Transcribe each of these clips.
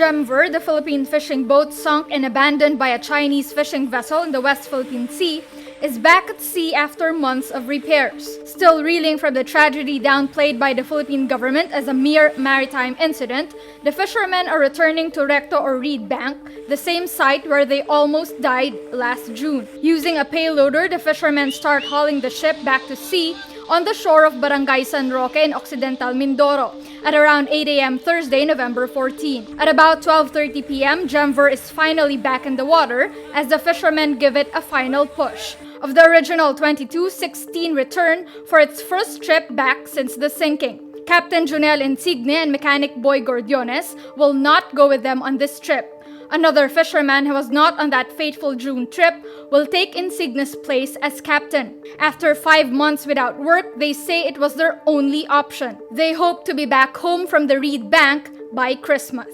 GemVer, the Philippine fishing boat sunk and abandoned by a Chinese fishing vessel in the West Philippine Sea, is back at sea after months of repairs. Still reeling from the tragedy downplayed by the Philippine government as a mere maritime incident, the fishermen are returning to Recto or Reed Bank, the same site where they almost died last June. Using a payloader, the fishermen start hauling the ship back to sea on the shore of Barangay San Roque in Occidental Mindoro at around 8 a.m. Thursday, November 14. At about 12:30 p.m., GemVer is finally back in the water as the fishermen give it a final push of the original 2216 return for its first trip back since the sinking. Captain Junel Insigne and mechanic Boy Gordiones will not go with them on this trip. Another fisherman who was not on that fateful June trip will take Insigne's place as captain. After 5 months without work, they say it was their only option. They hope to be back home from the Reed Bank by Christmas.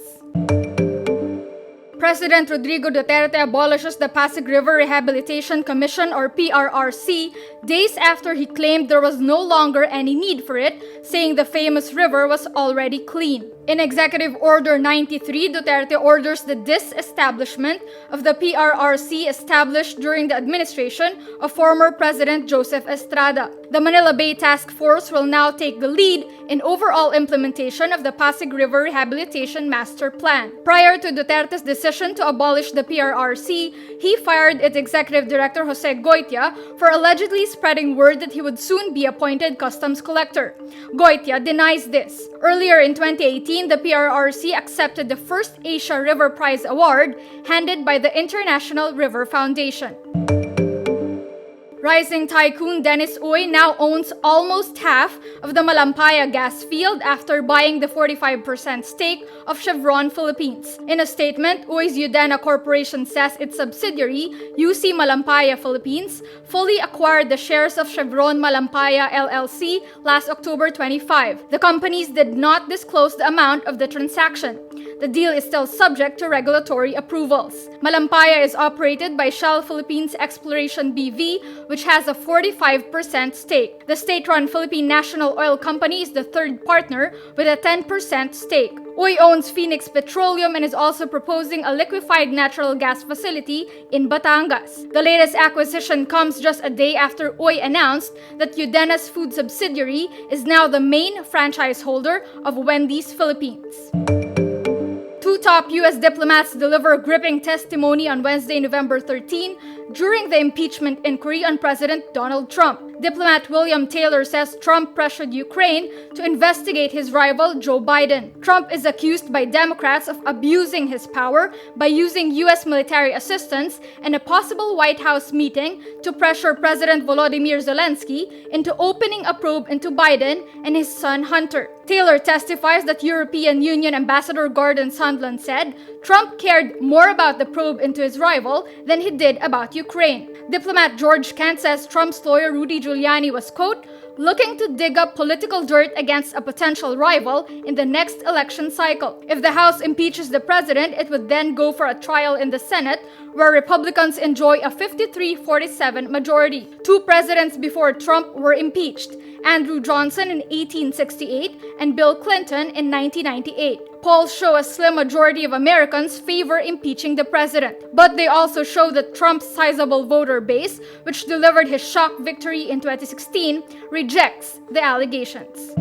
President Rodrigo Duterte abolishes the Pasig River Rehabilitation Commission or PRRC days after he claimed there was no longer any need for it, saying the famous river was already clean. In Executive Order 93, Duterte orders the disestablishment of the PRRC established during the administration of former President Joseph Estrada. The Manila Bay Task Force will now take the lead in overall implementation of the Pasig River Rehabilitation Master Plan. Prior to Duterte's decision to abolish the PRRC, he fired its Executive Director Jose Goitia for allegedly spreading word that he would soon be appointed Customs Collector. Goitia denies this. Earlier in 2018, the PRRC accepted the first Asia River Prize Award handed by the International River Foundation. Rising tycoon Dennis Uy now owns almost half of the Malampaya gas field after buying the 45% stake of Chevrons Philippines. In a statement, Uy's Udena Corporation says its subsidiary, UC Malampaya Philippines, fully acquired the shares of Chevrons Malampaya LLC last October 25. The companies did not disclose the amount of the transaction. The deal is still subject to regulatory approvals. Malampaya is operated by Shell Philippines Exploration BV, which has a 45% stake. The state-run Philippine National Oil Company is the third partner with a 10% stake. Uy owns Phoenix Petroleum and is also proposing a liquefied natural gas facility in Batangas. The latest acquisition comes just a day after Uy announced that Udena's food subsidiary is now the main franchise holder of Wendy's Philippines. Two top U.S. diplomats deliver gripping testimony on Wednesday, November 13, during the impeachment inquiry on President Donald Trump. Diplomat William Taylor says Trump pressured Ukraine to investigate his rival Joe Biden. Trump is accused by Democrats of abusing his power by using U.S. military assistance and a possible White House meeting to pressure President Volodymyr Zelensky into opening a probe into Biden and his son Hunter. Taylor testifies that European Union Ambassador Gordon Sondland said Trump cared more about the probe into his rival than he did about Ukraine. Diplomat George Kent says Trump's lawyer Rudy Giuliani was, quote, looking to dig up political dirt against a potential rival in the next election cycle. If the House impeaches the president, it would then go for a trial in the Senate, where Republicans enjoy a 53-47 majority. Two presidents before Trump were impeached, Andrew Johnson in 1868 and Bill Clinton in 1998. Polls show a slim majority of Americans favor impeaching the president, but they also show that Trump's sizable voter base, which delivered his shock victory in 2016, rejects the allegations.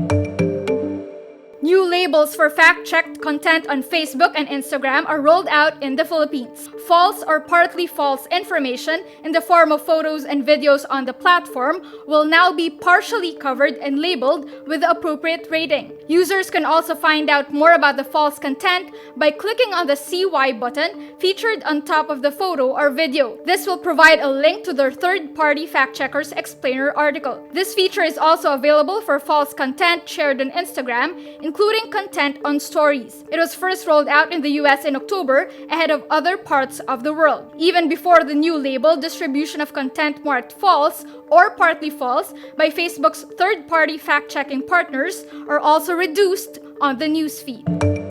New labels for fact-checked content on Facebook and Instagram are rolled out in the Philippines. False or partly false information in the form of photos and videos on the platform will now be partially covered and labeled with the appropriate rating. Users can also find out more about the false content by clicking on the See Why button featured on top of the photo or video. This will provide a link to their third-party fact-checkers explainer article. This feature is also available for false content shared on Instagram, including content on stories. It was first rolled out in the US in October ahead of other parts of the world. Even before the new label, distribution of content marked false or partly false by Facebook's third-party fact-checking partners are also reduced on the newsfeed.